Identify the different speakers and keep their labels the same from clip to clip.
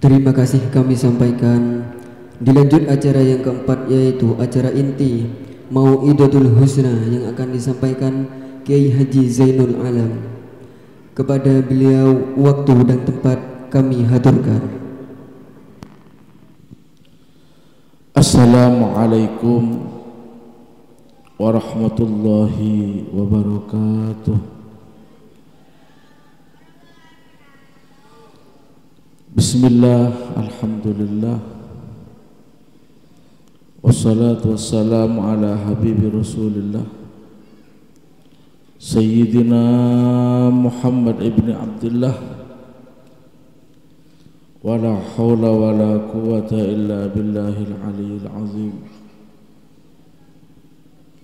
Speaker 1: Terima kasih kami sampaikan dilanjut acara yang keempat, yaitu acara inti Mau'idatul Husna yang akan disampaikan Kiai Haji Zainul Alam. Kepada beliau waktu dan tempat kami haturkan.
Speaker 2: Assalamualaikum warahmatullahi wabarakatuh. Bismillah, alhamdulillah, wassalatu wassalamu ala habibi rasulillah Sayyidina Muhammad ibn Abdullah. Wala hawla wala quwwata illa billahil aliyyil azim.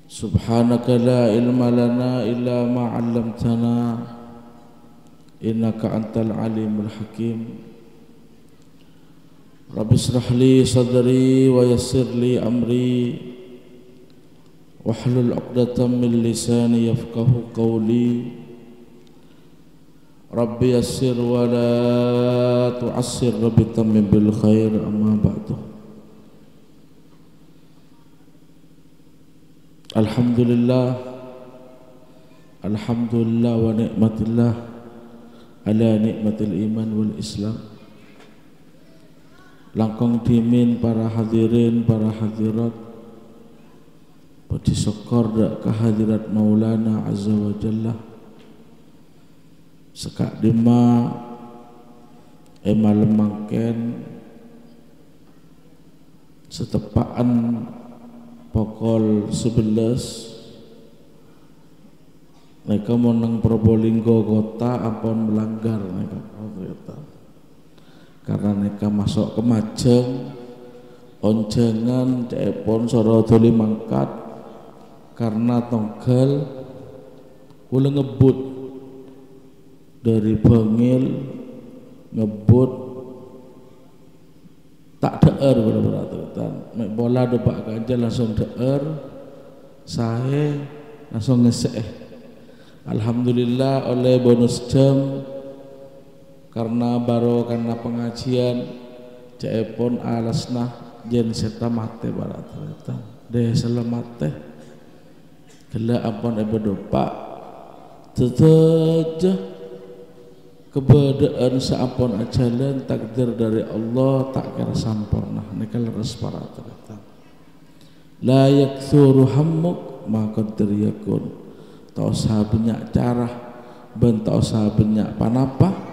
Speaker 2: Subhanaka la ilma lana illa ma 'allamtana innaka antal alimul hakim. Rabbi shrah li sadri wa yassir li amri wahlul 'uqdatam min lisani yafqahu qawli. Rabbi yassir wa la tu'assir, Rabbi tammim bil khair, amma ba'du. Alhamdulillah, alhamdulillah wa ni'matillah ala ni'matil iman wal islam. Langkong dimin para hadirin, para hadirat, pada syukur dak kehadirat Maulana Azza wa Jalla. Sekak dima malam mangken setepaan pukul 11 mereka menang Probolinggo kota ampun melanggar mereka ternyata. Karena mereka masuk ke Majeng, onjengan cepon sorodoli mangkat karena tonggal kula ngebut dari Bengil, ngebut tak deer bener-bener. Mek bola depak ganjal langsung deer, saya langsung ngesek. Alhamdulillah oleh bonus jam karena karena pengajian cepon alasnah jen serta mate barat deh selamat teh gela ampun depak tetejah keberadaan seampun ajalan takdir dari Allah tak kira sampurna nika leres para ternyata la yakthuru hammuk maka teriyakun tak usah banyak cara ben tak usah banyak panapa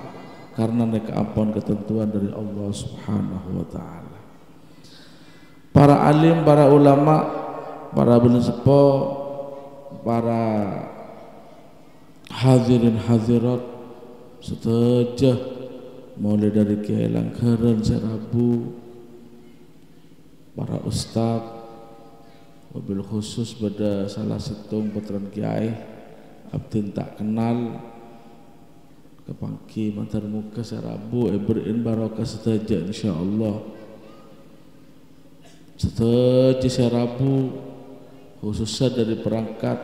Speaker 2: karena mereka ampun ketentuan dari Allah Subhanahu wa taala. Para alim, para ulama, para benesepo, para hadirin hadirat setelah mulai dari Kiai Langkeren Serabu, para ustaz, wabil khusus pada salah satu puteran Kiai abdin tak kenal kepangki mantar muka Serabu berin barokah setaja insyaallah. Setaja Serabu khususnya dari perangkat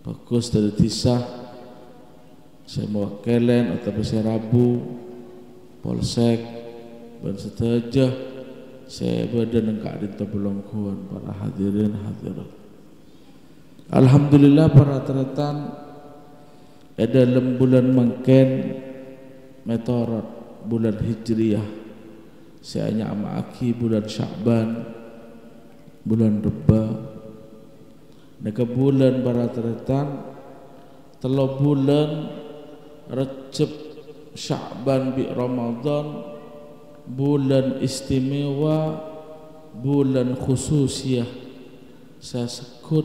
Speaker 2: bagus dari tisah saya mewakilkan atau Serabu polsek dan setaja saya badan engkak di tabulongkuan para hadirin hadirat. Alhamdulillah para teretan dalam bulan mangken meteorot bulan Hijriyah saya aki bulan Sya'ban bulan Reba neka bulan barateretan telo bulan Recep Sya'ban bi Ramadan bulan istimewa bulan khususiyah saya sekut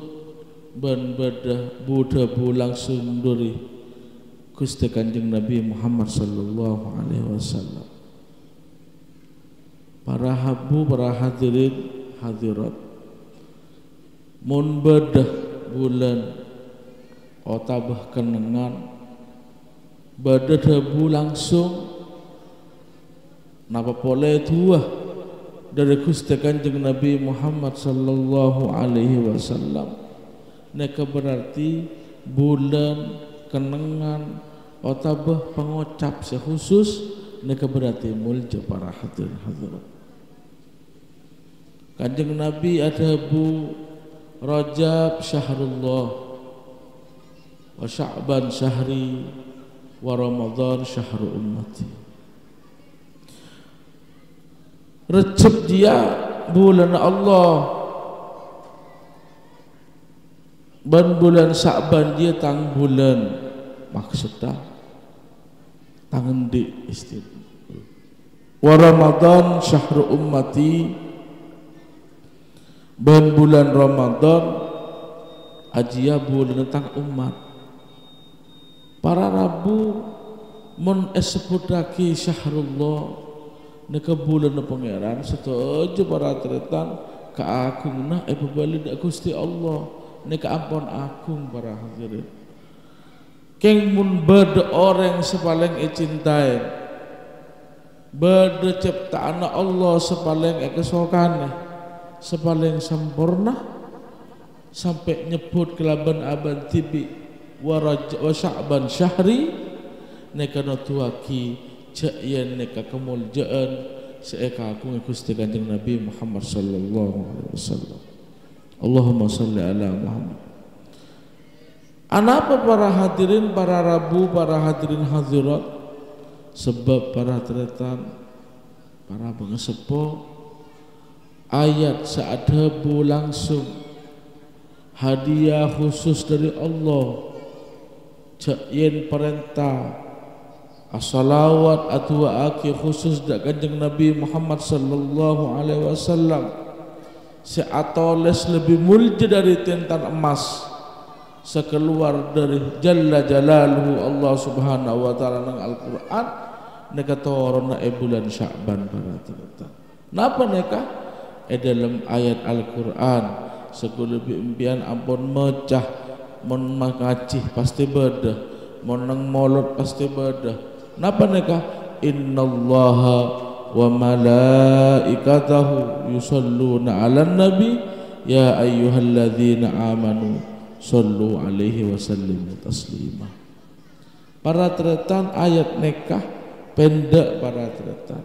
Speaker 2: ban badah Buddha bulang sunduri Gusti Kanjeng Nabi Muhammad sallallahu alaihi wasallam. Para habu, para hadirin hadirat mun bedah bulan otabah kenengan bedah debu langsung napa boleh tuah dari Gusti Kanjeng Nabi Muhammad sallallahu alaihi wasallam. Neka berarti bulan kenengan otabah pengocap sekhusus neka berarti mulja para hadirin hadirat. Kanjeng Nabi ada bu Rajab syahrullah, wa Sya'ban syahri, wa Ramadan syahru ummati. Rejab dia bulan Allah, dan bulan Sya'ban dia tang bulan maksudnya tangan di istilah. Wa Ramadan syahru ummati, dan bulan Ramadan ajia bulan tentang umat. Para rabu mun esepudaki syahrullah neka bulan pangeran setuju para tretan keagungna bebali dak Gusti Allah neka ampun agung para hadirin. Keng mun bade orang sepaling cintai, bade ciptaan Allah sepaling kesokane, sepaling sempurna, sampai nyebut kelaban aban tibi wa Sya'ban syahri neka notuaki yen neka kemuljaan seeka agung Gusti Kanjeng Nabi Muhammad sallallahu alaihi wasallam. Allahumma salli ala Muhammad. Anapa para hadirin, para rabu, para hadirin hadirat, sebab para tretan, para pengesepo ayat saadabu langsung hadiah khusus dari Allah yen perintah as-salawat atwa aki khusus dak Kanjeng Nabi Muhammad sallallahu alaihi wasallam seatoles lebih mulia dari tintan emas sekeluar dari Jalla Jalaluhu Allah Subhanahu wa taala nang Al-Qur'an neka torona bulan Sya'ban para tretan. Napa neka dalam ayat Al-Qur'an segala impian ampun mecah mon mengaji pasti beda, mon nang molot pasti beda. Napa neka innallaha wa malaikatahu yusalluna 'alan nabi ya ayyuhalladzina amanu sallu alaihi wa sallimu taslima. Para tretan ayat nikah pendek para tretan,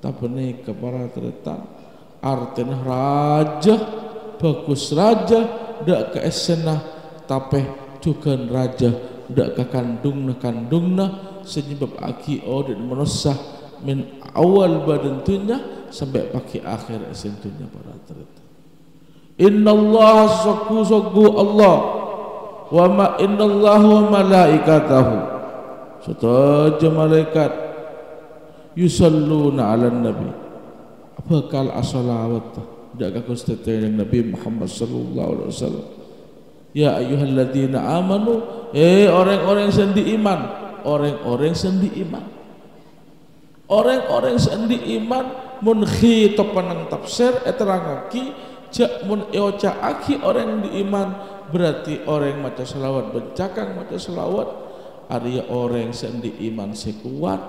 Speaker 2: tapi nikah para tretan artinya raja bagus raja dak ke esena tapi juga raja dak ke kandungna senyebab aki dan menusah min awal badan dunia sampai pagi akhir esentunya para tretan. Innallaha saku Allah wa ma innallaha wa malaikatahu setuju malaikat yusalluna 'alan nabi bakal as-salawat dak ka Gusti Nabi Muhammad sallallahu alaihi wasallam. Ya ayyuhalladzina amanu orang-orang sendi iman, orang-orang sendi iman, orang-orang sendi iman mun khitab panang tafsir terangaki jak mun eoca aki orang di iman berarti orang maca selawat bencakang maca selawat arya orang sendi iman sekuat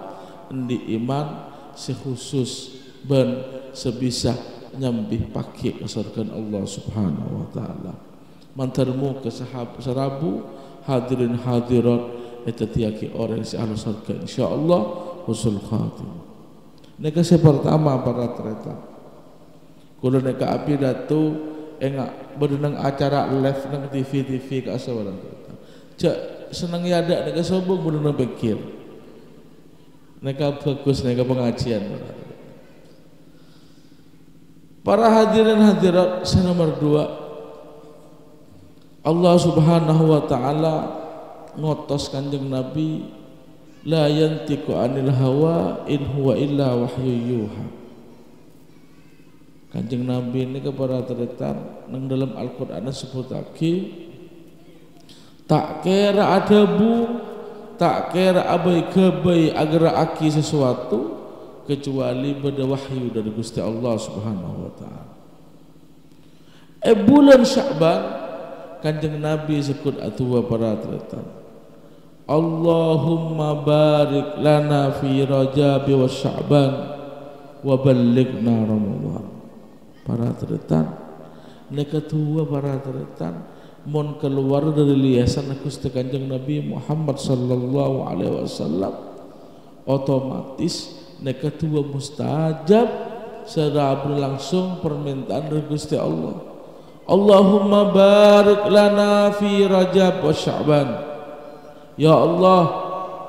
Speaker 2: di iman sekhusus ben sebisa nyambih pakai kesurgan Allah Subhanahu wa taala. Mantarmu ke sahabat serabu hadirin hadirat etatiaki orang si ahli surga insyaallah husnul khatimah. Neka pertama para tretan. Kalau neka api datu enggak berdenang acara live nang TV ka asawaran. Cak seneng yada neka sobong berdenang pikir. Neka bagus neka pengajian. Para hadirin hadirat nomor 2, Allah Subhanahu wa taala ngotos Kanjeng Nabi la yantiqu anil hawa in huwa illa wahyu yuha. Kanjeng Nabi ini kepada tretan nang dalam Al-Qur'an sebutake tak kira adabu, tak kira abai kebai agar aki sesuatu kecuali pada wahyu dari Gusti Allah Subhanahu wa taala. Bulan Sya'ban Kanjeng Nabi sekut atua para tretan. Allahumma barik lana fi Rajab wa Sya'ban wa ballighna Ramadan. Para tretan neka tua para tretan mon keluar dari liasan Gusti Kanjeng Nabi Muhammad sallallahu alaihi wasallam otomatis neka tua mustajab secara berlangsung permintaan dari Gusti Allah. Allahumma barik lana fi Rajab wa Sya'ban. Ya Allah,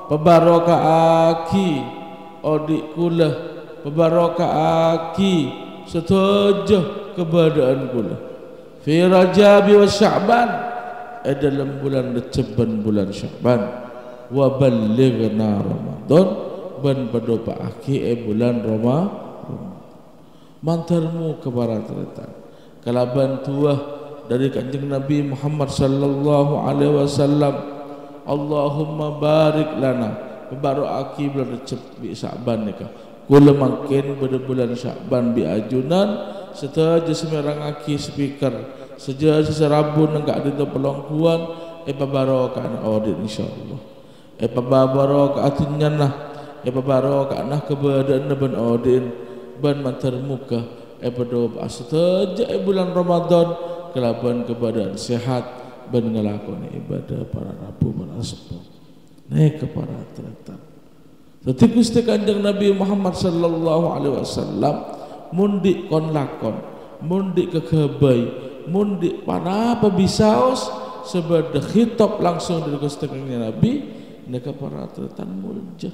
Speaker 2: pebarokah aki odik kula, pebarokah aki setuju keberadaan kula fi Rajab wa Sya'ban, dalam bulan Rajab bulan Sya'ban, wa ballighna Ramadan ban berdoa aki bulan Ramadan. Mantarmu kepada terletak kalaban tuah dari kanjeng Nabi Muhammad sallallahu alaihi wasallam. Allahumma barik lana baru aki bulan Rajab bi Sya'ban nikah kula makin pada bulan Sya'ban bi ajunan setelah semerang aki speaker sejak serabun enggak ada pelongkuan pabarokah audit insyaallah pabarokah atunyana pabarokah nah keberadaan ban audit ban mantar muka berdoa sejak bulan Ramadan kelaban kebadan sehat ban ngelakoni ibadah para rabu para sepuh naik kepada terletak. Tetapi Gusti Kanjeng Nabi Muhammad sallallahu alaihi wasallam mundi kon lakon mundi kekebai mundi para pebisaos sebadah khitab langsung dari Gusti Kanjeng Nabi neka para terletak muljah.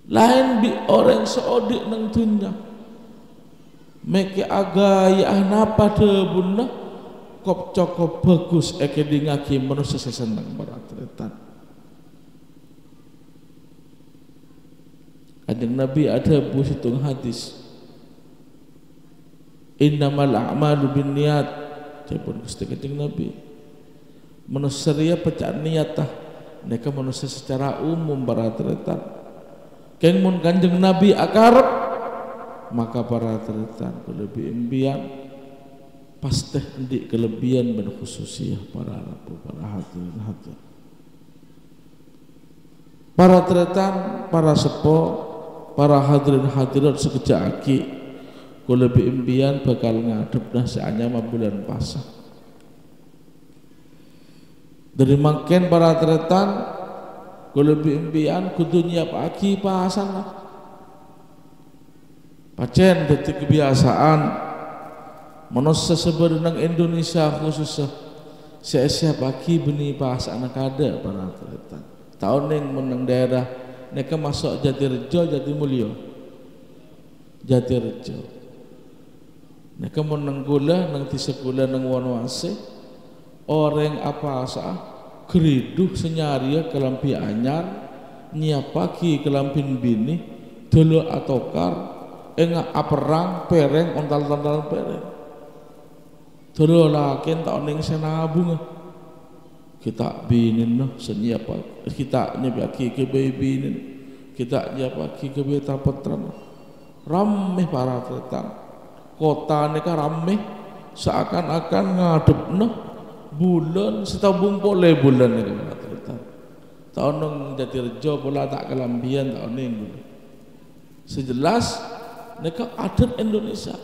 Speaker 2: Lain bi orang seodik nang dunya meke agaya napa tebunna kop cokop bagus eke dingaki manusia sesenang beratretan. Kanjeng Nabi ada busitung hadis innamal a'malu binniyat cepun Gusti Kanjeng Nabi manusia pecah niat tah neka manusia secara umum beratretan. Keng mun Kanjeng Nabi akarep maka para terletak lebih imbian pasti hendik kelebihan dan khususiyah para rabu para hadirin para terletak para sepo para hadirin hadirat sekejap aki ku lebih imbian bakal ngadep dah seanyama bulan puasa dari makin para terletak kalau lebih impian kudunya pagi pasan lah pacen detik kebiasaan manusia sebenarnya Indonesia khususnya saya pagi benih pasan anak ada para terletak tahun yang menang daerah mereka masuk Jatirejo Jatimulyo Jatirejo mereka menang gula nang tisekulah nang Wanwase orang apa asah geriduh senyaria kelampi anyar nyiapaki kelampin bini dulu atokar enggak aperang pereng ontal-ontal pereng dulu lakin tak ning senabung kita binin noh senyiapa kita nyiapaki ke binin kita nyiapaki ke beta petran rameh para tetang kota neka rameh seakan-akan ngadep noh bulan setabung pole bulan ni tahun nang Jatirejo pula tak kelambian tahun ni sejelas mereka adat Indonesia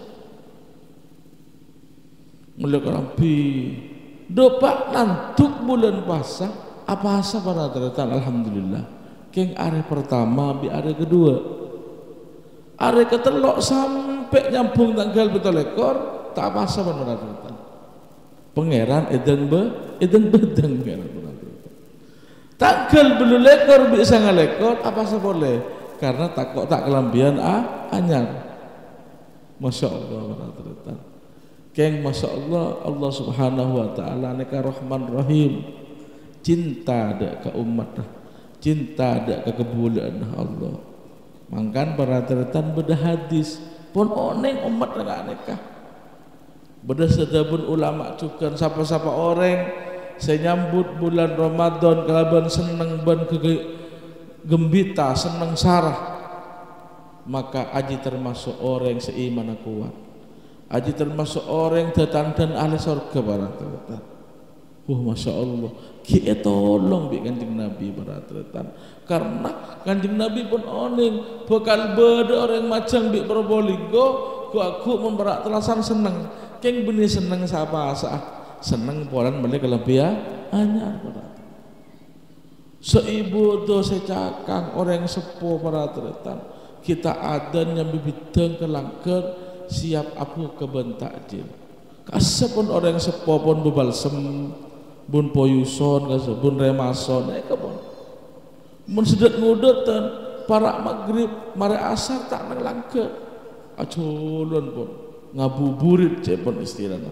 Speaker 2: mulai kelambi dopak nantuk bulan puasa apa asa para terletak alhamdulillah keng hari pertama bi hari kedua hari ketelok sampai nyambung tanggal betul ekor tak apa asa para terletak pangeran edeng bedeng tanggal belum lekor bisa ngelekor apa boleh karena tak kelambian anyar. Masya Allah terletak keng masya Allah Allah subhanahu wa ta'ala neka rahman rahim cinta ada ke umat cinta ada ke kebulaan Allah mangkan para terletak beda hadis pun oneng umat neka beda sedabun ulama cukan siapa-siapa orang saya nyambut bulan Ramadan kalaban seneng ban gembita seneng sarah maka aji termasuk orang seiman kuat aji termasuk orang tetandan ahli surga para terletak masya Allah kita tolong bi Kanjeng Nabi para terletak karena Kanjeng Nabi pun oneng bakal beda orang macam bi Probolinggo aku memberak telasan seneng keng benih seneng siapa saat seneng polan balik kelebihan hanya seibu do secakang orang sepo para tretan kita adan yang bibiteng kelangker siap aku kebentak jil kasepun orang sepo pun bebalsem bun poyuson kasepun remason kebon mun sedet ngudetan para maghrib mare asar tak nang langker aculun pun ngabuburit cepon istilahnya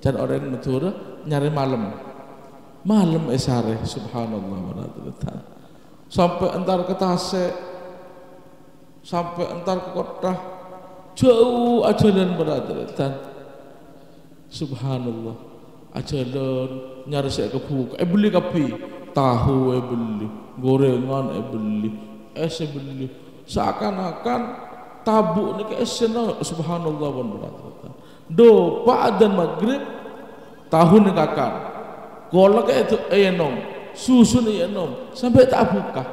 Speaker 2: dan orang matur nyari malam esare subhanallah sampai entar ke Tasik sampai entar ke kota jauh ajalan berada subhanallah ajalan nyari saya kebuka beli kopi tahu beli gorengan beli es beli seakan-akan tabuk ni ke esena subhanallah pun berada do pa'adan maghrib tahun ni kakak golak itu enom susun enom sampai tak buka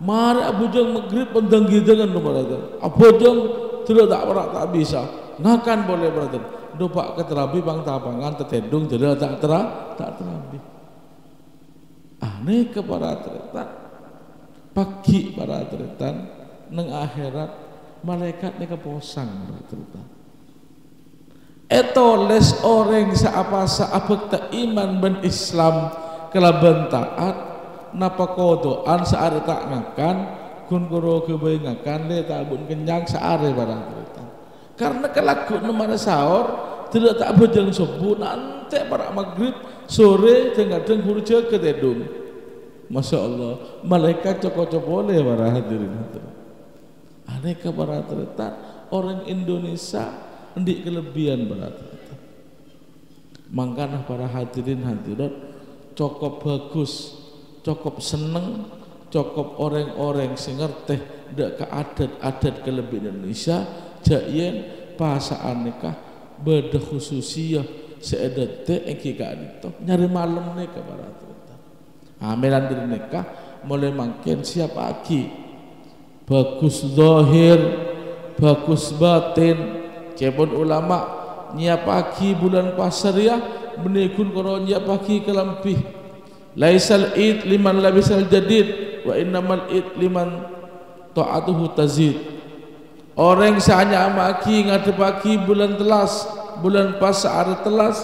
Speaker 2: mari abujang maghrib pendang gidangan no brother abujang tidak tak pernah tak bisa ngakan boleh brother do pak keterabi bang tapangan tetedung tidak tak terabi aneh ke para tretan pagi para tretan neng akhirat malaikat ni keposang para tretan eto les orang seapa tak iman ben Islam kelaban taat napa kodoan saare tak ngakan kun goro kebae ngakan le tak bun kenyang saare barang cerita karena kelaku nemana sahur tidak tak bejeng subuh nanti para maghrib sore kadang hurja ke tedung Masya Allah malaikat coko-coko boleh para hadirin aneh ke para cerita orang Indonesia ndik kelebihan berat mangkana para hadirin hadirat cukup bagus cukup seneng cukup orang-orang sing ngerteh ndak ke adat-adat kelebihan Indonesia jayen pasaan nikah beda khususiyah seedete engki ka adito nyari malam nikah para amelan diri nikah mulai makin siap aki bagus zahir bagus batin cepon ulama nyiap pagi bulan pasar ya benikun koro nyiap pagi kelampih laisal id liman labisal jadid wa innamal id liman ta'atuhu tazid orang sanya amaki ngade pagi bulan telas bulan pasar telas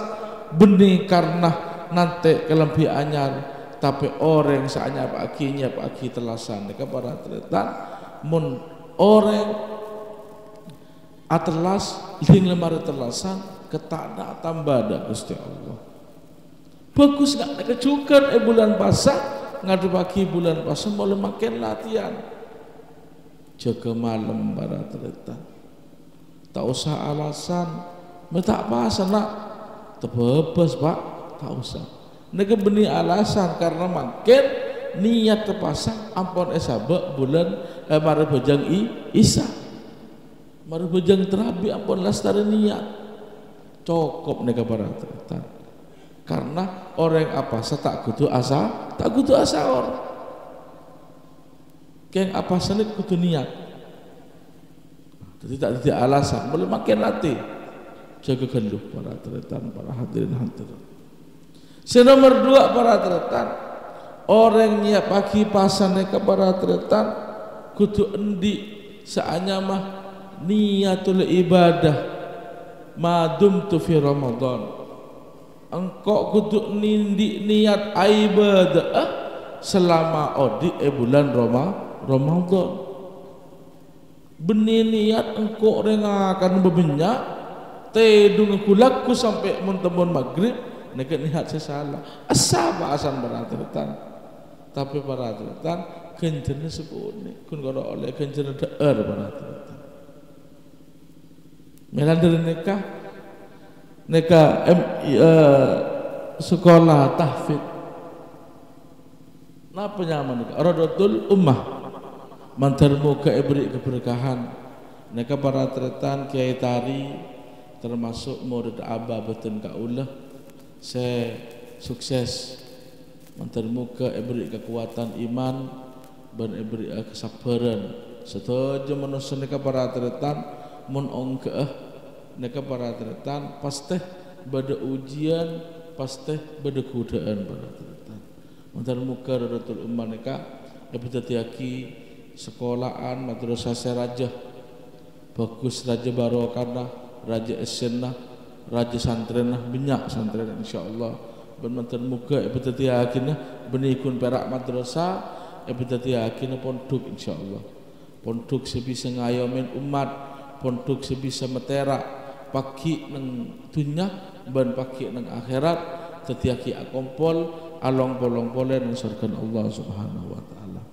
Speaker 2: benih karena nanti kelampih anyar tapi orang sanya pagi nyiap pagi telasan ke para tretan mun orang atlas ling lemari telasan ketada tambah ada Gusti Allah bagus nggak kecukan bulan puasa ngadu pagi bulan puasa mulai makin latihan jaga malam para terletak tak usah alasan tak puasa nak terbebas pak tak usah nega benih alasan karena makin niat terpasang ampun esabak bulan mari bojang isa mari bojang terabi ampun lastari niat cukup nega para terletak karena orang apa tak kudu asa tak kudu asa orang keng apa senit kudu niat jadi tak ada alasan boleh makin latih jaga genduh para tretan para hadirin hadirin nomor 2 para tretan orang nyiap pagi pasan ke para tretan kudu endi saanya mah niatul ibadah madum tu fi Ramadan engkau kudu nindi niat ibadah selama odi bulan Ramadan benih niat engkau akan berminyak tedung kulaku sampai muntemun maghrib nek niat sesalah asaba asan beratratan tapi beratratan kenjene sepune kun kalau oleh kenjene deer beratratan melan dari nikah sekolah tahfidz napa nyaman nikah Rodotul Ummah mantarmu ke beri keberkahan nikah para tretan kiai tari termasuk murid abah betul kaulah saya sukses mantarmu ke beri kekuatan iman dan beri kesabaran setuju manusia nikah para tretan mun ongke neka para tretan pasti bada ujian pasti bada godaan para tretan Mantan muka Daratul Ummah nika ebetatiaki sekolahan madrasah raja bagus raja barokah raja esenah raja santrenah banyak santren insyaallah ben mantan muka ebetatiaki benikun perak madrasah ebetatiaki pondok insyaallah pondok sebisa ngayomin umat pondok sebisa meterak pagi nang dunya ban pagi nang akhirat tetiaki akompol along polong-poleh nusarkan Allah Subhanahu wa taala.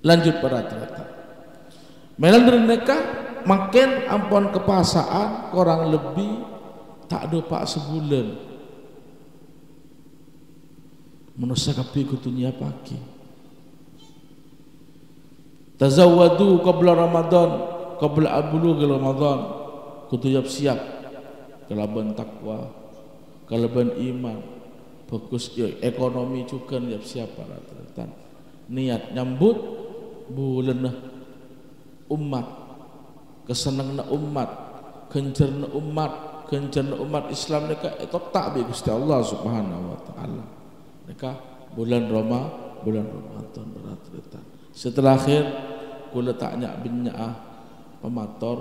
Speaker 2: Lanjut para ternyata. Melan mereka makin ampun kepasaan kurang lebih tak ada pak sebulan. Manusia kapi kutunya pagi. Tazawwadu qabla Ramadan, qabla abulugh Ramadan. Kutu siap kalaban takwa, kalaban iman. Bagus ya, ekonomi juga siap para ternyata. Niat nyambut bulan umat, kesenangan umat, gencerna umat Islam mereka itu tak bi Gusti Allah Subhanahu wa taala. Mereka bulan Ramadan berarti. Setelah akhir kula tak nyak binyaah pemator,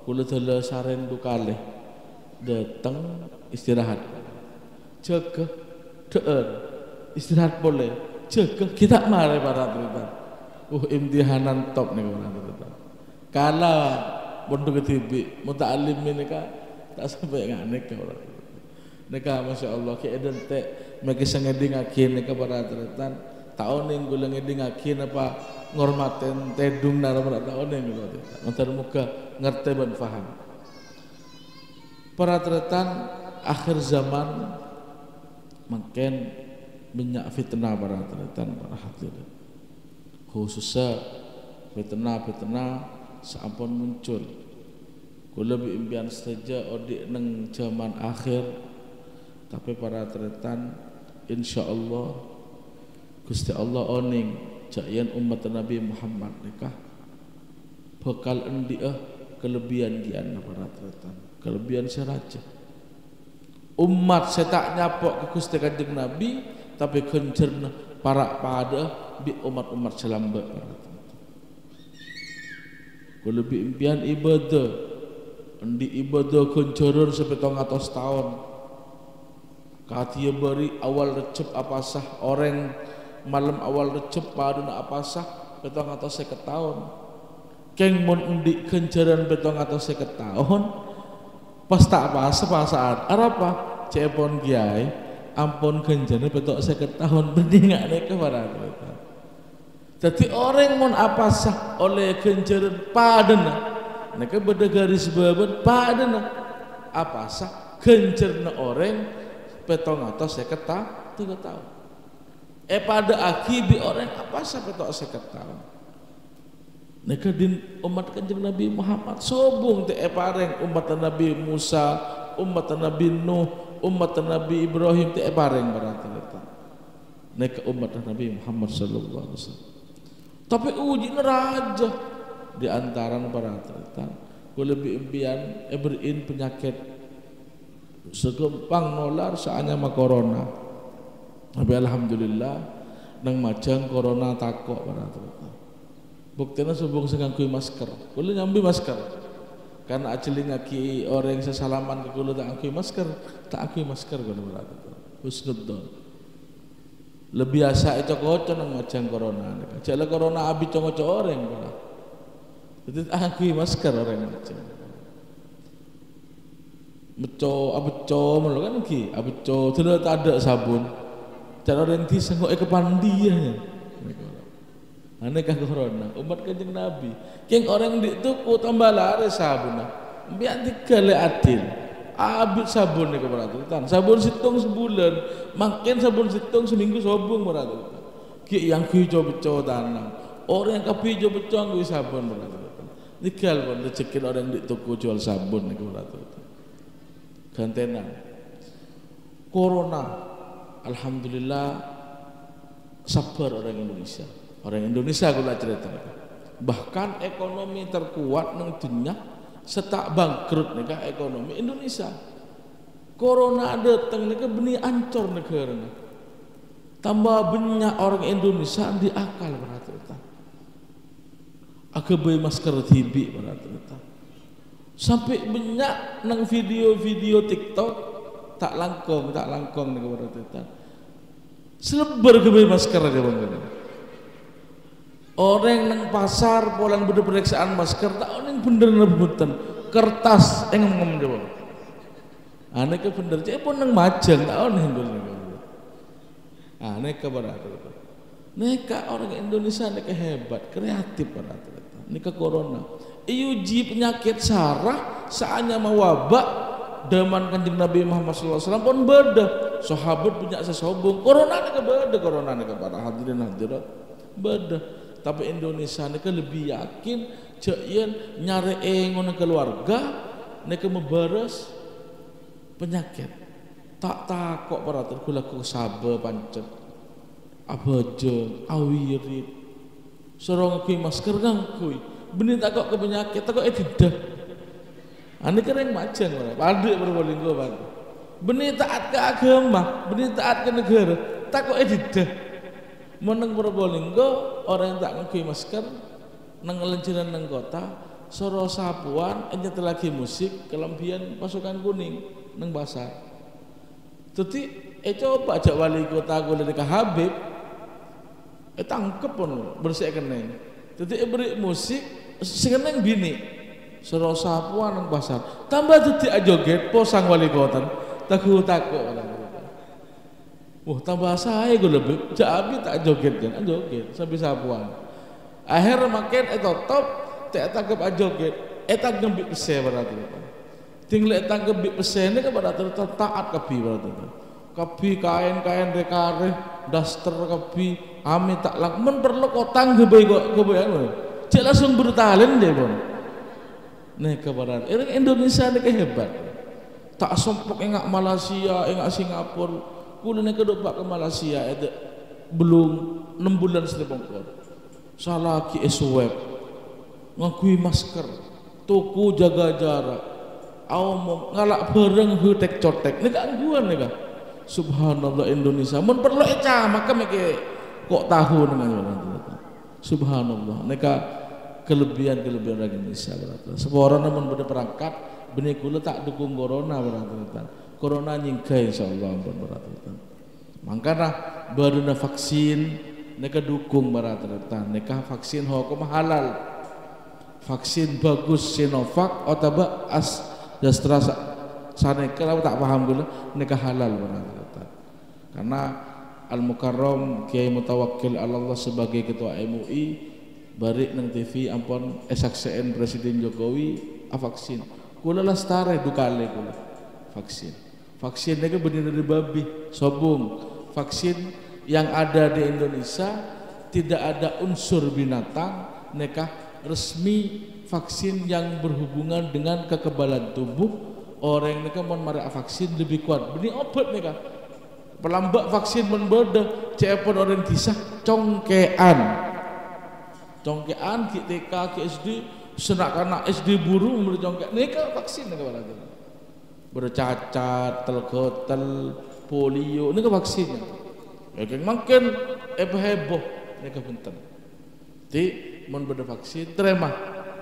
Speaker 2: kula tela saren dukale datang istirahat. Jaga istirahat boleh jaga kita mare para ternyata. Imtihanan top nih para ternyata. Kala pondok tibi muta'alim ini tak sampai nganek orang. Neka masya Allah ki eden te maki sangeding akin neka para ternyata tahun yang gula ngeding akin apa ngormaten tedung nara para tahun yang gula ternyata. Mantar muka ngerti dan faham. Para ternyata akhir zaman makin banyak fitnah para ternyata para hadirin khususnya fitnah seampun muncul kula lebih impian saja odik neng zaman akhir tapi para ternyata insyaallah Gusti Allah oning jayan umat Nabi Muhammad nikah bakal endiah kelebihan gian para ternyata kelebihan seraja umat saya tak nyapok ke Gusti Kanjeng Nabi tapi kencerna para pada bi umat-umat selamba ku lebih impian ibadah endi ibadah kencerun sampai 200 tahun katia beri awal recep apa sah orang malam awal recep paduna apa sah 250 tahun keng mun endi kenceran 250 tahun pas tak apa sepasaan apa cepon kiai ampun genjane betok 50 tahun bendingane ke para kita. Jadi orang mun apa sah oleh genjaran padana neka beda garis babat padana apa sah genjarna orang petong atau 50 tahun. Pada akibi orang apa sah petok 50 tahun. Neka din umat Kanjeng Nabi Muhammad sobung te pareng umat Nabi Musa, umat Nabi Nuh, umat Nabi Ibrahim te pareng berarti neka umat Nabi Muhammad sallallahu alaihi wasallam. Tapi uji raja di antara para ternyata ku lebih impian berin penyakit segempang nolar saanya mah corona. Tapi alhamdulillah nang majang corona takok para ternyata. Buktinya sebelum ngangkui masker, kulo nyambi masker. Karena aceli ngaki orang sesalaman ke kulo tak ngangkui masker kulo berarti. Husnudzon. Lebih biasa itu kocok nang macam corona. Jale corona abi congo orang pula. Jadi ngangkui masker orang macam. Abeco melo kan ki, abeco tidak ada sabun. Cara orang ti sengok kepandian. Aneh kah corona, umat Kanjeng Nabi. Keng orang di tuku tambah lari sabun. Biar dikale adil. Abis sabun ni keberatan. Sabun situng sebulan, makin sabun situng seminggu sobung beratan. Ki yang hijau-hijau tanam. Orang yang kapi hijau-hijau ngui sabun beratan. Dikal pun dicekin orang di tuku jual sabun ni keberatan. Gantenan. Corona, alhamdulillah sabar orang Indonesia. Orang Indonesia gula cerita bahkan ekonomi terkuat nang dunia setak bangkrut nih ekonomi Indonesia. Corona datang nih benih ancur negara. Tambah banyak orang Indonesia di akal berarti. Akabai masker TV berarti. Sampai banyak nang video-video TikTok tak langkong nih berarti. Selebar kebai masker aja bang. Orang nang pasar polan beda periksaan masker tak orang bener rebutan kertas ngomong jawab. Aneh ke bener cek pun nang majang tak orang bener. Aneh ke berarti. Neka orang Indonesia neka hebat, kreatif berarti. Neka corona. Iuji penyakit sarah saatnya mewabak zaman Kanjeng Nabi Muhammad SAW pun beda. Sahabat punya sesobong. Corona neka beda, corona neka para hadirin hadirat beda. Tapi Indonesia neka lebih yakin ceyen nyari ngono keluarga neka membaras penyakit. Tak takok para terkula ku sabe pancet. Abaje awirit. Sorong kui masker ngangkui. Benih takok ke penyakit takok tidak. Ane keren macam ora. Padhe Probolinggo padhe. Benih taat ke agama, benih taat ke negara, takok tidak. Meneng Probolinggo orang yang tak ngakui masker nang lenciran nang kota soro sapuan nyet lagi musik kelambian pasukan kuning nang pasar. Jadi coba ajak wali kota golek ke Habib tangkep pun bersih keneng. Jadi beri musik sing keneng bini soro sapuan nang pasar. Tambah jadi joget posang wali kota takut tambah saya gue lebih jadi tak joget kan joget sampai sapuan akhir makin top tak tangkap joget tak gembik pese berarti tinggal tak gembik pese ini kepada taat kapi berarti kapi kain rekare daster kapi ami tak lang men perlu kotang kebayang cek langsung bertalent deh bon nih kepada Indonesia ini hebat tak sompok engak Malaysia engak Singapura kulo nek kedok ke Malaysia itu belum 6 bulan selepongkor. Salah ki swab. Ngakui masker, tuku jaga jarak. Awam ngalak bareng hutek cotek. Nek angguan nek. Subhanallah Indonesia. Mun perlu maka meke kok tahu dengan subhanallah. Nek kelebihan orang Indonesia berarti. Seorang namun pada perangkat benih kula tak dukung corona berarti. Corona nyingkai insyaallah ampun berarti. Makanya baru vaksin neka dukung berarti. Neka vaksin hukum halal. Vaksin bagus Sinovac atau AstraZeneca kalau tak paham dulu neka halal berarti. Karena Al-Mukarram Kiai Mutawakkil Allah sebagai ketua MUI bari nang TV ampun saksian Presiden Jokowi vaksin. Kula lastare dukale kula vaksin. Vaksin ini benar dari babi, sobung. Vaksin yang ada di Indonesia tidak ada unsur binatang, nekah resmi vaksin yang berhubungan dengan kekebalan tubuh. Orang nekah mau marah vaksin lebih kuat. Benih obat nekah. Pelambak vaksin membeda, cepon orang kisah congkean. Congkean TK, SD, senak anak SD buru bercongkek. Nekah vaksin nekah berarti. Bercacat, telgotel, polio, ini ke vaksinnya. Yang makin heboh, ini ke punten. Jadi, mau beda vaksin, terima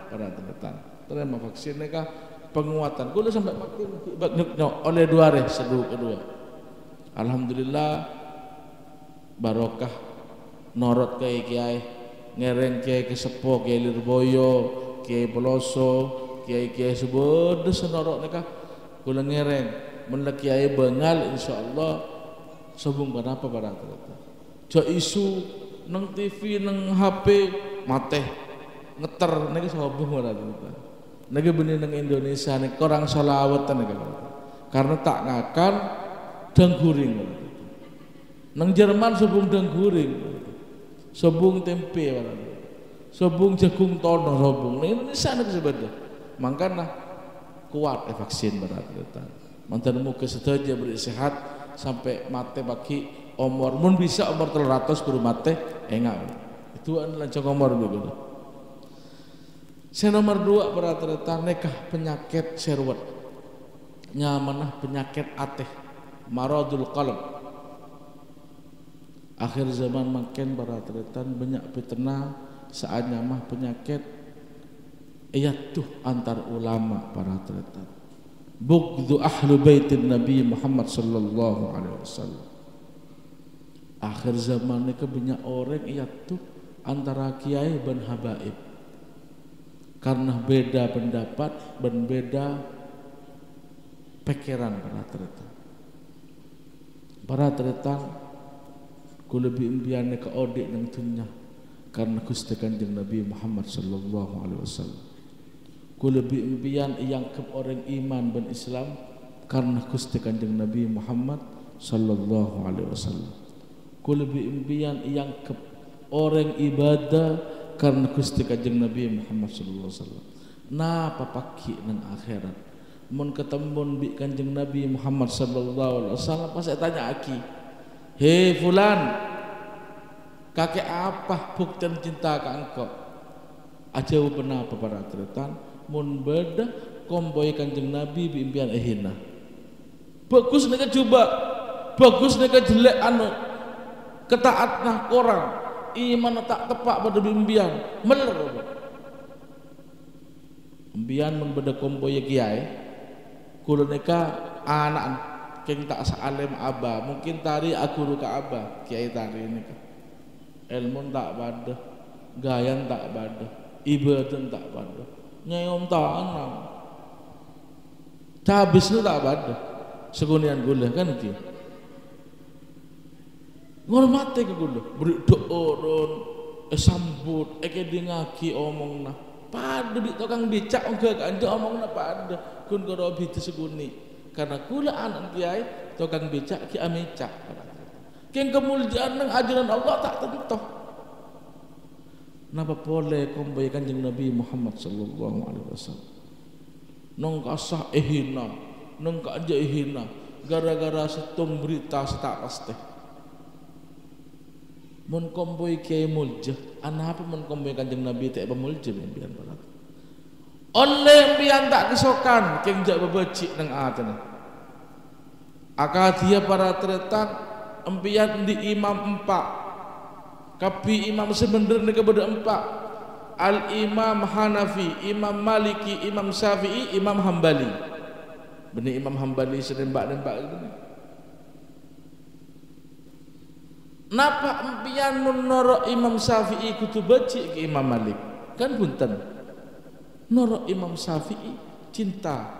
Speaker 2: pada terima vaksin, ini ke penguatan. Kulo sampai makin oleh 2 hari seduh kedua. Alhamdulillah, barokah norot kiai ngereng kiai kesepo, kiai Lirboyo, kiai Peloso, kiai sebeda senorok nikah. Kula ngereng menlekiai bengal insyaallah sobung kenapa barang jo isu nang TV nang HP mateh ngeter niki sobung barang niki benih nang Indonesia nih korang sholawatan nih karena tak ngakan dangguring nang Jerman sobung dangguring sobung tempe barang sobung jagung tono sobung nang Indonesia nih sebeda makanya kuat vaksin berarti mantan muka sedaja beri sehat sampai mate bagi umur mun bisa umur 300 kudu mate enggak itu adalah cok umur begitu. Saya nomor 2 berarti nekah penyakit serwet nyamanah penyakit ateh maradul qalb Akhir zaman makin para tretan banyak fitnah, saatnya mah penyakit tuh antar ulama para tretan. Bughdhu ahlu baitin Nabi Muhammad sallallahu alaihi wasallam. Akhir zaman ni banyak orang tuh antara kiai dan habaib. Karena beda pendapat dan beda pikiran para tretan. Para tretan ku lebih impian ke odik nang dunya karena Gusti Kanjeng Nabi Muhammad sallallahu alaihi wasallam. Ku lebih impian yang ke orang iman dan Islam karena Gusti Kanjeng Nabi Muhammad sallallahu alaihi wasallam. Ku lebih impian yang ke orang ibadah karena Gusti Kanjeng Nabi Muhammad sallallahu alaihi wasallam. Napa paki nang akhirat mun ketemu bi Kanjeng Nabi Muhammad sallallahu alaihi wasallam pas saya tanya aki, "Hei fulan, kakek apa bukti cinta ka engkau?" Aja kenapa para tretan mun beda komboy Kanjeng Nabi bi impian ehina. Bagus nek coba, bagus nek jelek anu ketaatna orang, iman tak tepak pada impian, meler. Impian mun beda komboy kiai, kulo neka anak keng tak saalim abah, mungkin tari aku ruka abah, kiai tari neka. Ilmu tak pada, gayan tak pada, ibadah tak pada. Nyayom tak anam, cabis lu tak pada, segunian gula kan itu. Ngormati ke gula, beri doon, sambut, di ngaki omong na, pada di tukang becak enggak kan, omong na pada, kun karo bitu seguni, karena gula anak kiai tukang becak ki amecak, keng kemuliaan nang ajaran Allah tak tentu. Napa boleh kombai Kanjeng Nabi Muhammad sallallahu alaihi wasallam nong kasah ehina nong kaja ehina gara-gara setung berita setak pasti mun kombai kiai mulja anapa mun kombai Kanjeng Nabi tak pemulja bian barat oleh bian tak kesokan keng jak bebecik nang atena akadia para tretan empian di imam empat kapi imam sebenarnya kepada empat al-imam Hanafi, imam Maliki, imam Syafi'i, imam Hambali. Benih imam Hambali sedembak-dembak benih. Napa empian menurut imam Syafi'i kutu baca ke imam Malik? Kan punten. Menurut imam Syafi'i cinta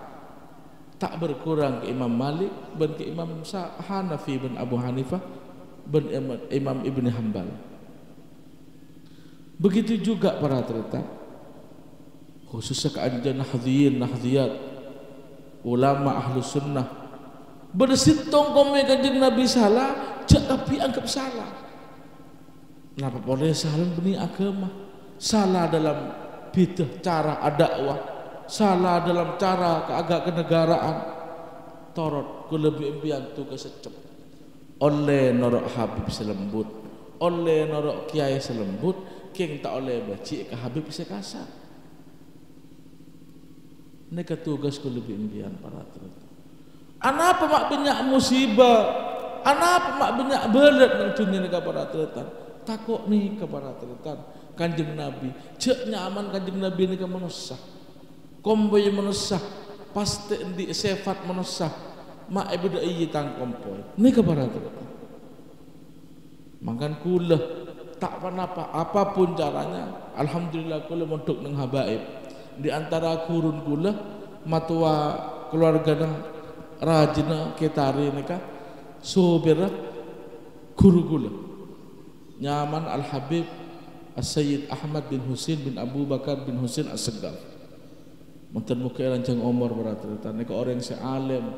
Speaker 2: tak berkurang ke imam Malik dan ke imam Hanafi bin Abu Hanifah dan imam Ibn Hanbal. Begitu juga para tretan, khususnya keanjuran nahdiyat, ulama ahlu sunnah, bersitong komen Kanjeng Nabi salah, tapi anggap salah. Kenapa boleh salah benih agama? Salah dalam bidah cara dakwah, salah dalam cara keagak kenegaraan. Torot ku lebih impian tu kesecep. Oleh norok Habib selembut, oleh norok kiai selembut. Keng tak oleh baci ke Habib sekasar. Neka tugas ku lebih impian para tretan. Anapa mak banyak musibah? Anapa mak banyak berat nang dunia neka para tretan? Takut nih ke para tretan. Kanjeng Nabi, cek nyaman Kanjeng Nabi neka menusah. Komboy menusah, pasti di sifat menusah. Mak ibu iya tang komboy. Neka para tretan. Makan kula tak apa apapun caranya alhamdulillah kula mondok nang habaib di antara kurun kula matua keluarga rajina ketari nika sobera guru kula nyaman Al Habib As-Sayyid Ahmad bin Husain bin Abu Bakar bin Husain As-Segaf monten muka rancang umur berarti nika orang sealim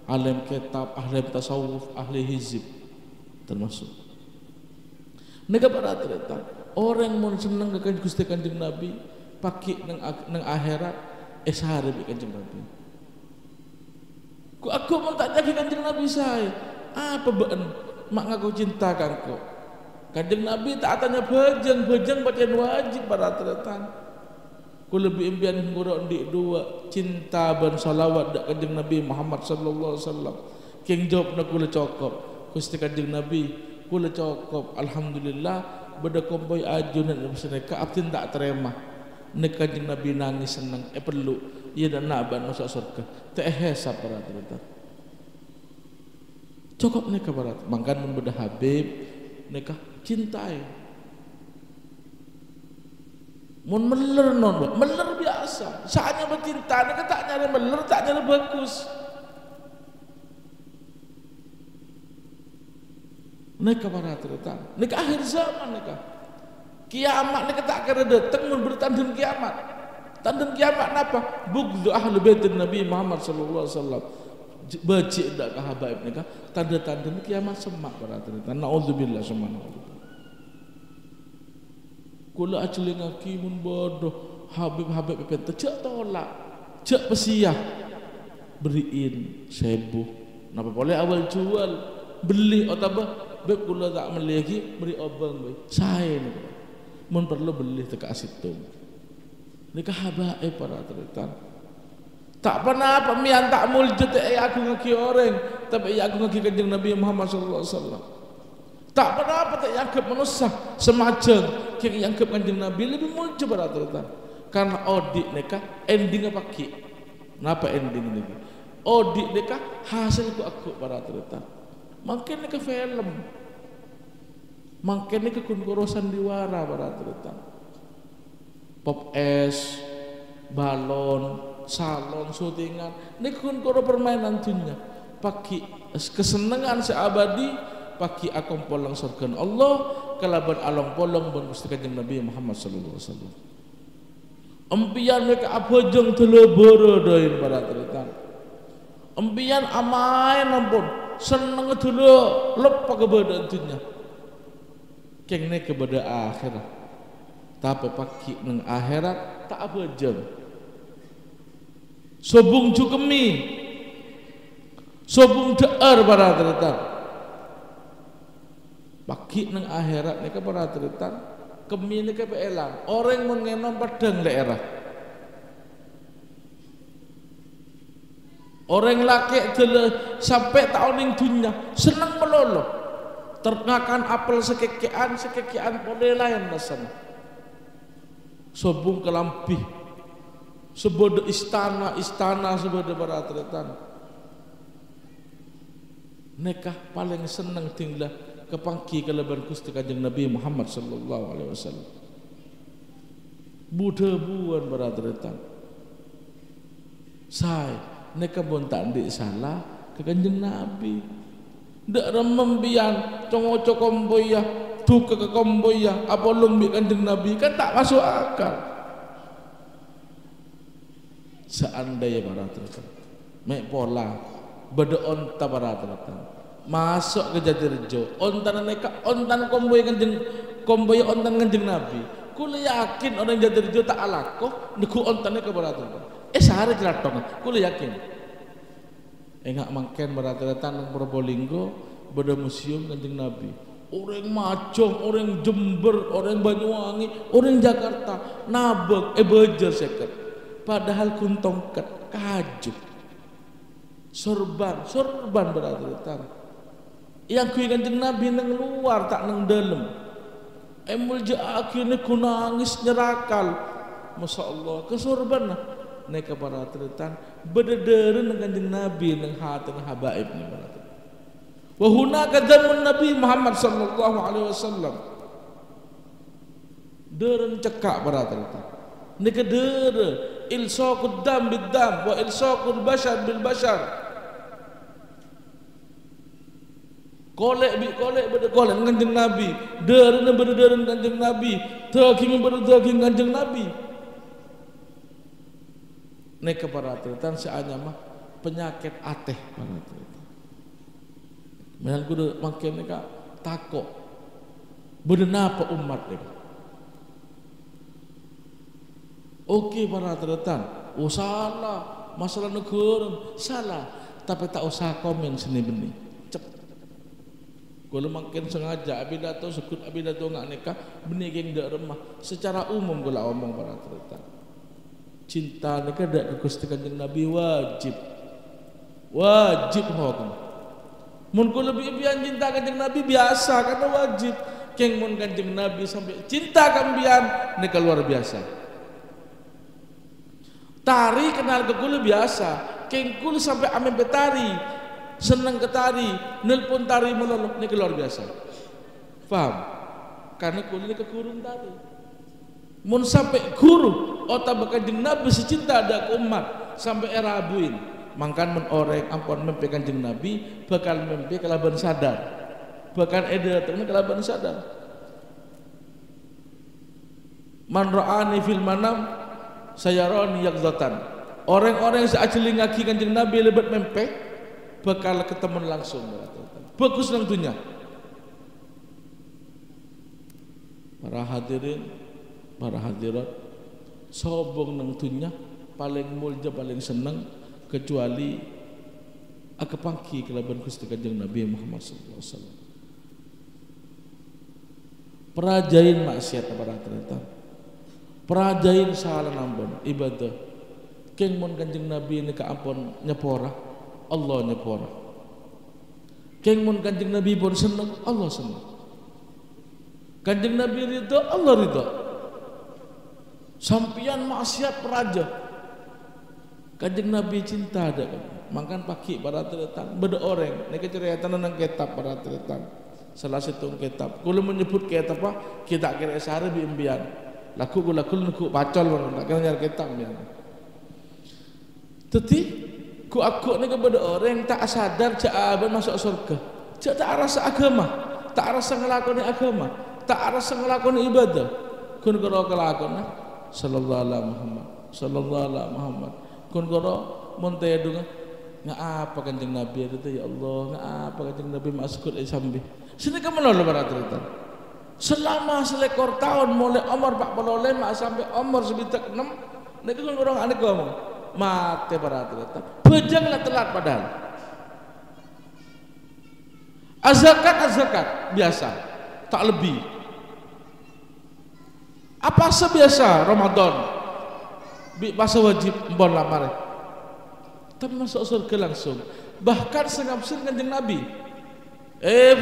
Speaker 2: alim kitab ahli tasawuf ahli hizib termasuk nega para tretan orang mau seneng ke Gusti Kanjeng Nabi pakai nang akhirat sehari bi Kanjeng Nabi. Aku mau tak jadi Kanjeng Nabi saya apa been mak ngaku cinta kangko Kanjeng Nabi tak tanya bejeng bacaan wajib para tretan. Ku lebih impian nguruk di dua cinta dan salawat dak Kanjeng Nabi Muhammad sallallahu alaihi wasallam. King jawab nak kula cokop Gusti Kanjeng Nabi kula cukup alhamdulillah beda kompoi ajunan neka abtin tak terima neka Kanjeng Nabi nangis senang perlu ia dan naban masuk surga teh hesab para terita cukup neka para mangkan mun beda Habib neka cintai mun meler non meler biasa saatnya bercinta neka tak nyari meler tak nyari bagus neka para terita neka akhir zaman neka kiamat neka tak kira datang mun bertanding kiamat tanding kiamat napa bughdhu ahli baitin Nabi Muhammad sallallahu alaihi wasallam becik dak ka habaib neka tanda-tanda kiamat semak para terita naudzubillah subhanahu kula aceli ngaki mun bodoh habib-habib pepet cek tolak cek pesiah beriin sebu napa boleh awal jual beli atau beb kula tak beli lagi beri obang bae sae niku mun perlu beli teka asitum nikah habaib para terita tak pernah pemian tak muljud aku ngaki orang tapi aku ngaki Kanjeng Nabi Muhammad sallallahu alaihi wasallam tak pernah apa tak yangkep manusia semacam yang yangkep Kanjeng Nabi lebih muljud para terita karena audit nikah ending apa ki napa ending ini audit nikah hasil aku para terita makin ke film makin ke kun sandiwara para terita pop es balon salon syutingan ini kun permainan dunia paki kesenangan seabadi paki akong polong surga Allah kalaban along polong ban Gusti Kanjeng Nabi Muhammad sallallahu alaihi wasallam empian mereka abojong teleboro doin para terita empian amai nampun seneng dulu lupa kepada dunia keng kepada akhirat tapi pagi neng akhirat tak apa jam sobung cukemi sobung deer para terita pagi neng akhirat neka para terita kemi neka peelang orang mengenom padang daerah orang laki sampai tahun yang dunia senang melolo termakan apel sekekian boleh lain rasanya sobung kelampih sebodoh istana sebodoh para tretan nekah paling senang tinggal kepangki keleban Gusti Kanjeng Nabi Muhammad sallallahu alaihi wasallam budebuan para tretan saya neka pun tak ndik salah ke Kanjeng Nabi ndak remembian congo komboya duka ke komboya apa lumbi Kanjeng Nabi kan tak masuk akal seandainya para terus mek pola beda onta para terus masuk ke Jatirejo ontan neka ontan komboya Kanjeng Nabi kula yakin orang Jatirejo tak alakoh niku ontane ke para terus sehari jelatong, kula yakin. Enggak mangken merata-rata nang Probolinggo beda museum Kanjeng Nabi. Orang Majong, orang Jember, orang Banyuwangi, orang Jakarta, nabek, bejer seket. Padahal kuntongket, kajuk, sorban berata-rata. Yang kui Kanjeng Nabi nang luar tak nang dalam. Emul akhirnya ku nangis nyerakal. Masya Allah, kesorban lah. Neka para tretan bedederen dengan Kanjeng Nabi nang hati habaib ni para tretan. Wa hunaka zaman Nabi Muhammad sallallahu alaihi wasallam. Deren cekak para tretan. Neka dere ilsaqud dam bid dam wa ilsaqul bashar bil bashar. Kolek beda kolek Kanjeng Nabi. Deren bedederen Kanjeng Nabi. Daging beda Kanjeng Nabi. Neka para tretan seanya mah penyakit ateh para tretan. Menan kudu makin neka takok. Beuna apa umat neka. Oke para tretan, oh salah, masalah negara salah, tapi tak usah komen seni benih. Cep. Kalau makin sengaja abidato sekut abidato ngak neka benih yang dak remah. Secara umum gula omong para tretan. Cinta neka dak Gusti Kanjeng Nabi wajib hukum Mun kula bian cinta kanjeng Nabi biasa karena wajib. Keng mun kanjeng Nabi sampai cinta kambian nika luar biasa. Tari kenal ke kula biasa. Keng kula sampai amen betari, seneng ke tari, nelpon tari melolok nika luar biasa. Paham? Karena kula nika kurun tari. Mun sampai guru otak kanjeng Nabi secinta ada umat sampai era abuin. Mangkan men orek ampun mimpi kanjeng Nabi bakal mimpi kelaban sadar. Bahkan edatnya kelaban sadar. Man ra'ani fil manam sayarani yaqzatan. Orang-orang yang seajli ngaki kanjeng Nabi lebat mimpi bakal ketemu langsung. Bagus nang dunya. Para hadirin, para hadirat, sobong nang dunya paling mulja paling seneng kecuali akepangki kelaban Gusti Kanjeng Nabi Muhammad sallallahu alaihi wasallam. Perajain maksiat para ternyata. Perajain salah nambon ibadah. Keng mun Kanjeng Nabi ini ampun nyepora, Allah nyepora. Keng mun Kanjeng Nabi pun seneng, Allah seneng. Kanjeng Nabi ridho, Allah ridho. Sampian maksiat peraja. Kanjeng Nabi cinta ada kan. Mangkan pagi para teretan beda orang. Nek cerita nang kitab para teretan. Salah satu kitab. Kulo menyebut kitab apa? Kita kira sare bi imbian. Laku kula nuku pacol tak kira nyar kitab bian. Teti ku aku nek beda orang tak sadar jak masuk surga. Jak tak rasa agama, tak rasa ngelakoni agama, tak rasa ngelakoni ibadah. Kun karo kelakon sallallahu alaihi Muhammad, sallallahu alaihi Muhammad. Kun karo monte dunga ngapa kanjeng Nabi itu ya Allah ngapa kanjeng Nabi masuk sambil sini kamu lho para cerita selama selekor tahun mulai umur 45 sampai umur 96 nek kun orang ane ngomong mate para cerita bejanglah telat padahal azakat biasa tak lebih apa sebiasa Ramadan masa wajib mbon lamar tapi masuk surga langsung bahkan sengapsin kanjeng Nabi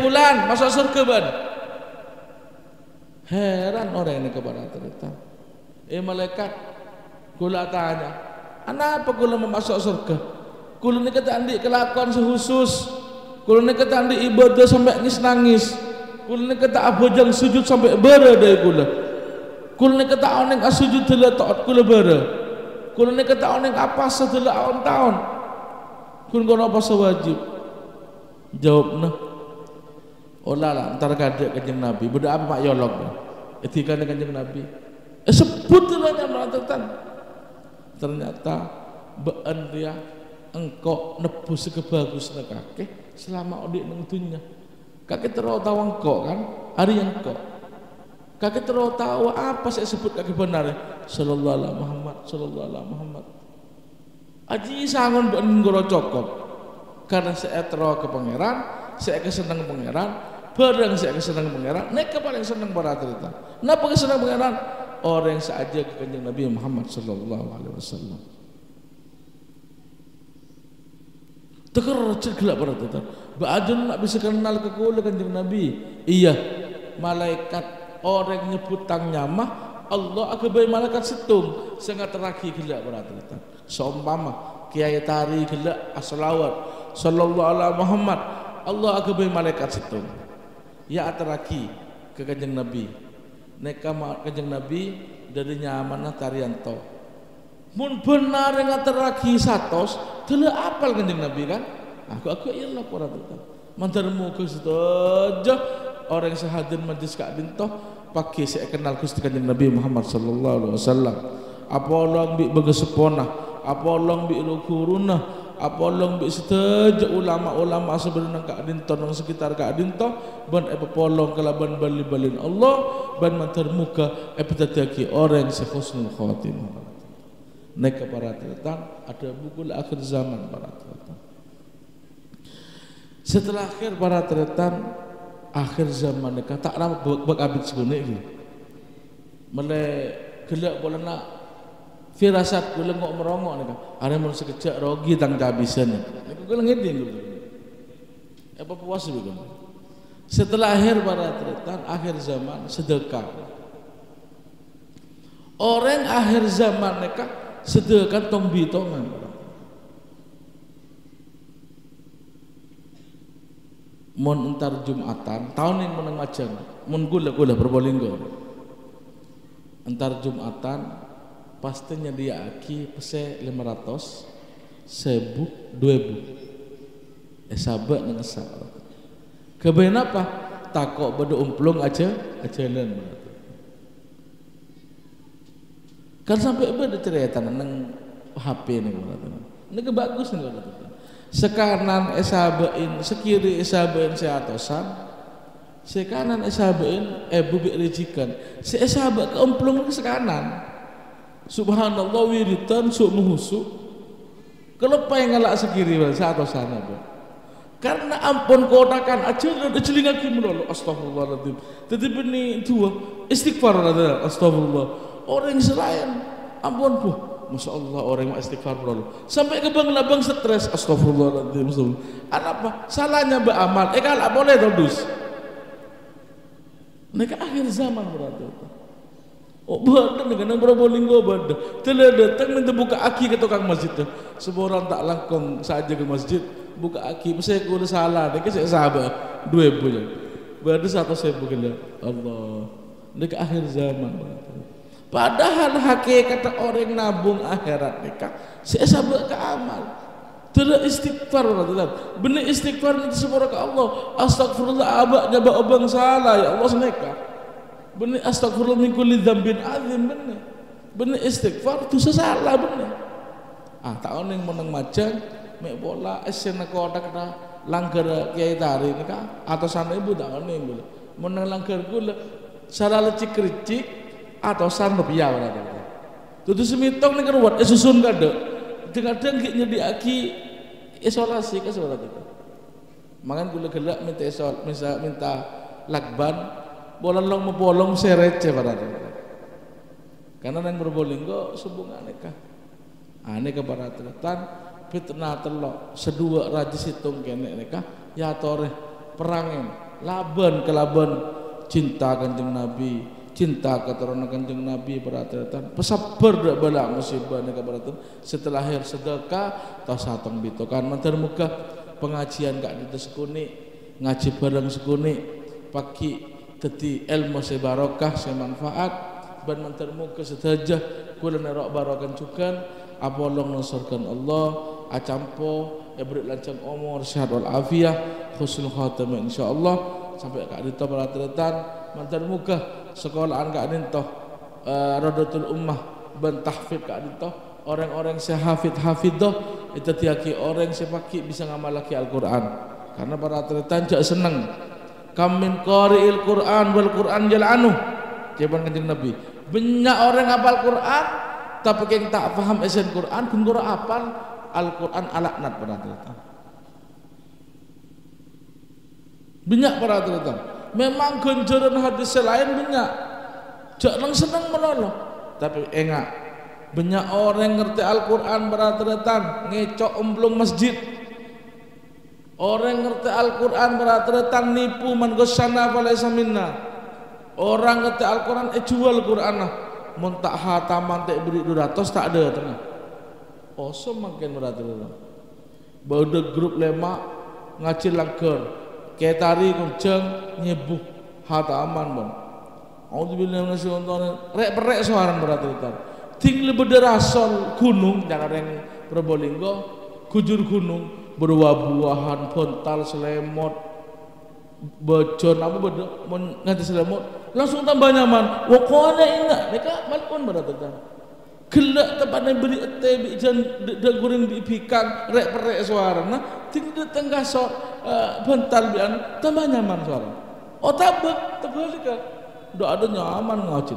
Speaker 2: bulan masuk surga ban heran orang ini kepada cerita malaikat kula tanya kenapa kula masuk surga kula ini kata andi kelakuan sehusus kula ini kata andi ibadah sampai nangis kula ini kata abojang sujud sampai berada kula ini kata oneng asujud telah taat kula berada kalau ni kata orang apa setelah tahun, kun kono apa sewajib? Jawab nah, olah lah antara kadek kanjeng Nabi, beda apa mak yolok? Etika kanjeng Nabi, sebut lah yang mengatakan. Ternyata bean dia engkau nebus kebagus kake selama odik nang dunya. Kake terus tahu engkau kan, hari yang engkau. Kake terus tahu apa saya sebut kake benar sallallahu alaihi Muhammad sallallahu alaihi Muhammad aji sangon ngoro cokop karena saya terus ke pangeran saya kesenang pangeran bareng saya kesenang pangeran nek paling senang para cerita napa kesenang pangeran orang yang saja ke kanjeng Nabi Muhammad sallallahu alaihi wasallam teker gelap para cerita ba'adun nak bisa kenal ke kula kanjeng Nabi iya malaikat orang nyebut tang nyamah Allah akabai malaikat setung sangat teraki gelak berarti seumpama kiai tari gelak as-salawat sallallahu alaihi Muhammad Allah akabai malaikat setung ya teraki ke kanjeng Nabi neka kanjeng Nabi dari nyamanah tarian to mun benar yang teraki satos telah apal kanjeng Nabi kan aku iyalah para tuh mantarmu ke setuju orang sehadir majlis Kak Dintoh pakai saya kenal Gusti Kanjeng Nabi Muhammad sallallahu alaihi wasallam apa long bi begesepona apa long bi lukuruna apa long bi setuju ulama-ulama sebenarnya Kak Dintoh nang sekitar Kak Dintoh ban polong kelaban bali-balin Allah ban mantar muka epitatiaki orang sehusnul khatimah nek para tetan ada buku akhir zaman para tetan setelah akhir para tetan akhir zaman mereka tak ramai buat abid segunung ini mulai gelak boleh nak firasat boleh ngok merongok mereka ada manusia sekejap rogi tang kehabisan mereka boleh ngedin dulu Apa puasa begitu? Setelah akhir baratretan, akhir zaman sedekah. Orang akhir zaman mereka sedekah tong bitongan. Mon entar Jumatan, tahun ini menang macam, mon gula Probolinggo. Entar Jumatan, pastinya dia aki pese 500, 1000, 2000. Sahabat dengan sahabat. Kebayan apa? Takok beda umplung aja ajalan. Kan sampai beda cerita nang HP nih berarti. Ini bagus nih berarti. Sekanan esabain, sekiri esabain seatosan, sekanan esabain bubik rejikan. Si esabak ke umplung sekanan. Subhanallah wiritan suk muhusuk. Kalau pengen ngelak sekiri seatosan apa? Karena ampun kotakan aja udah celingaki melulu astagfirullahaladzim. Tetapi ini dua istighfar ada astagfirullah. Orang selain ampun bu, masya Allah orang yang istighfar melulu sampai ke bang labang stres astagfirullahaladzim. Apa salahnya beramal? Kalau boleh todus. Mereka akhir zaman berarti. Oh badan dengan Probolinggo badan. Telah datang minta buka aki ke tukang masjid tu. Semua orang tak langkong saja ke masjid. Buka aki, saya udah salah, dia saya sahabat 2000 je. Baru 1.000 gila. Allah. Ini ke akhir zaman. Padahal hakikat orang nabung akhirat nikah, saya sahabat ke amal. Tidak istighfar berarti. Benar istighfar itu semua ke Allah. Astagfirullah abaknya abang salah ya Allah seneka. Benar astagfirullah min kulli dzambin azim benar. Benar istighfar itu salah benar. Tahun yang menang macam mek bola esen kota kena langgar kiai tari ni kah atau sana ibu tak ni boleh menang langgar gula salah lecik kericik atau sana rupiah berada tu semitong ni keruat susun kada kadang kiknya diaki isolasi ke sebelah itu mangan gula gelak minta lakban bola long mepolong serece berada karena yang Probolinggo subungan nikah aneh ke baratretan fitnah telok sedua raja situng kene nikah ya toreh perangin laban kelaban cinta kanjeng Nabi cinta keturunan kanjeng Nabi beratatan pesabar dak bala musibah nikah beratatan setelah akhir sedekah tas satong bitokan mantar muka pengajian kak di sekuni ngaji bareng sekuni pagi teti ilmu sebarokah semanfaat ban mantar muka sedajah kula nerok barokan cukan apolong nasarkan Allah acampo beri lancang umur sehat wal afiah husnul khatimah insyaallah sampai kak dito beratatan mantan muka sekolahan kak dito Radatul Ummah ban tahfidz kak dito orang-orang hafidh itu tiaki orang sepaki bisa ngamalaki Al-Qur'an karena beratatan jak seneng kam min qari'il Qur'an wal Qur'an jal'anu jawaban kanjeng Nabi banyak orang hafal Qur'an tapi yang tak paham esen Qur'an kun guru apal Al-Quran alaknat beratatan banyak beratatan memang ganjaran hadis lain banyak jangan senang menolong tapi enggak banyak orang ngerti Al-Quran beratatan ngecok umblung masjid orang ngerti Al-Quran beratatan nipu man ghasyana falaysa minna orang ngerti Al-Quran jual Quran mun tak hataman tak beri 200 tak ada tengah kosong makin berarti bauda grup lemak ngacil langgar kayak tari kunceng nyebuh hata aman bang auzubillahi minasyaitonir rek suaran berarti tinggal bederasol gunung jangan yang Probolinggo kujur gunung berbuah-buahan pontal selemot bejon apa beda nganti selemot langsung tambah nyaman wakona ingat mereka malpun berarti gelak tempatnya beri ete jan dan goreng bikang rek suara nah tinggal tengah sok bental bian tambah nyaman suara oh tabak terbalik kan udah ada nyaman ngaji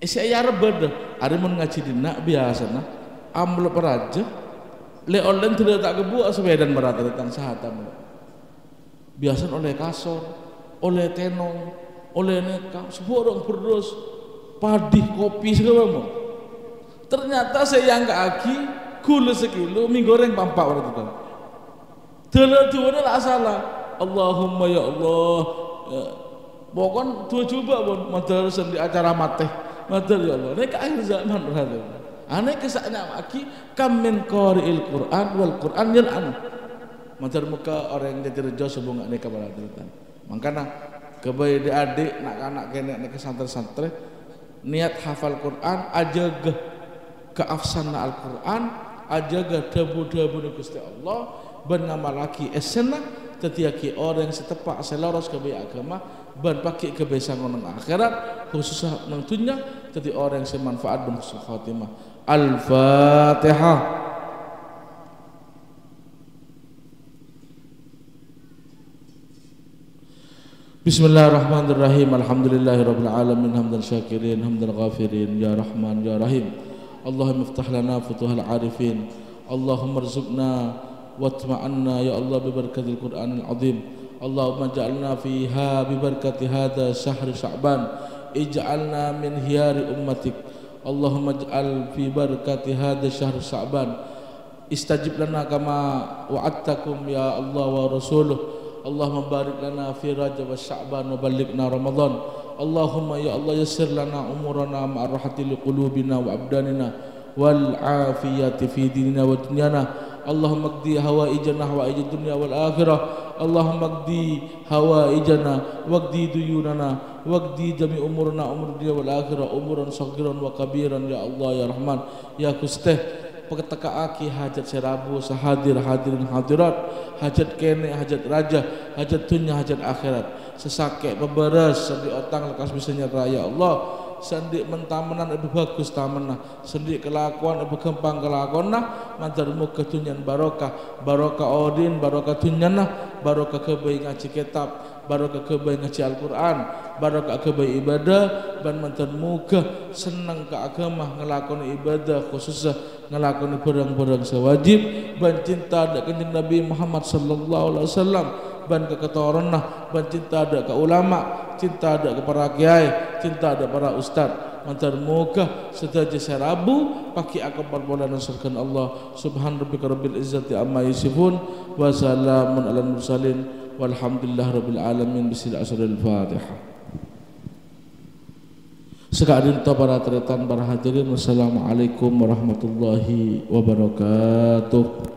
Speaker 2: saya rebed ada mau ngaji di nak biasa nah ambil peraja le online tidak tak kebuat sepedan berat-beratan sahatam biasa oleh kasor oleh tenong oleh nekam semua orang berdus padi, kopi segala macam. Ternyata saya yang aki gula sekilo mie goreng pampak waktu itu. Dalam dua lah salah. Allahumma ya Allah. Pokon dua coba pun madrasah di acara mateh. Madrasah ya Allah. Nek akhir zaman berada. Ane kesaknya aki kam min qari'il Qur'an wal Qur'an yal'an. Madrasah muka orang yang diterjo sebelum ane kabar tertan. Makanya kebayi adik nak anak kene nek santri-santri niat hafal Quran aja keafsana Al-Quran aja dabu-dabu Gusti Allah ben ngamalaki esena tetiaki orang setepak selaras kebayi agama ben pakai kebiasaan nang akhirat khususnya nang dunya teti orang yang semanfaat ben husnul khatimah. Al-Fatihah. Bismillahirrahmanirrahim. Alhamdulillahirabbil alamin hamdan syakirin hamdan ghafirin ya rahman ya rahim. Allahumma iftah lana futuhal arifin. Allahumma rzuqna watma'anna ya Allah bi barakatil Qur'anil azim. Allahumma ja'alna fiha bi barakati hadha syahr Sya'ban. Ij'alna min hiyari ummatik. Allahumma ij'al fi barakati hadha syahr Sya'ban. Istajib lana kama wa'adtakum ya Allah wa rasuluh. Allahumma barik lana fi Rajab wa Sya'ban wa ballighna Ramadan. Allahumma ya Allah yassir lana umurana ma'a rahati liqulubina wa abdanina wal afiyati fi dinina wa dunyana. Allahumma qdi hawaijana hawaij dunya wal akhirah. Allahumma qdi hawaijana wa qdi duyunana wa qdi jami umurna umur dunya wal akhirah umuran saghiran wa kabiran ya Allah ya Rahman ya Gustih. Peketekaaki hajat serabu sahadir hadirin hadirat hajat kene hajat raja hajat dunya hajat akhirat sesake beberes sendi otang lekas bisanya raya Allah sendi mentamenan lebih bagus tamanah sendi kelakuan lebih gampang kelakona mandarmu kedunyan barokah barokah odin barokah dunyana barokah kebaik ngaji kitab barokah kebaik ngaji Al-Quran barokah kebaik ibadah dan mantan muka senang ke agama ngelakoni ibadah khususnya ngelakoni barang-barang sewajib ban cinta ada kanjeng Nabi Muhammad sallallahu alaihi wasallam ban ke ketoronnah ban cinta ada ke ulama cinta ada ke para kiai cinta ada para ustad mantar muka sedaja serabu paki akbar bola nasrkan Allah subhan rabbika rabbil izzati amma yasifun wa salamun alal mursalin walhamdulillah rabbil alamin bisil asrul Fatihah. Sekalian para tretan para hadirin wassalamualaikum warahmatullahi wabarakatuh.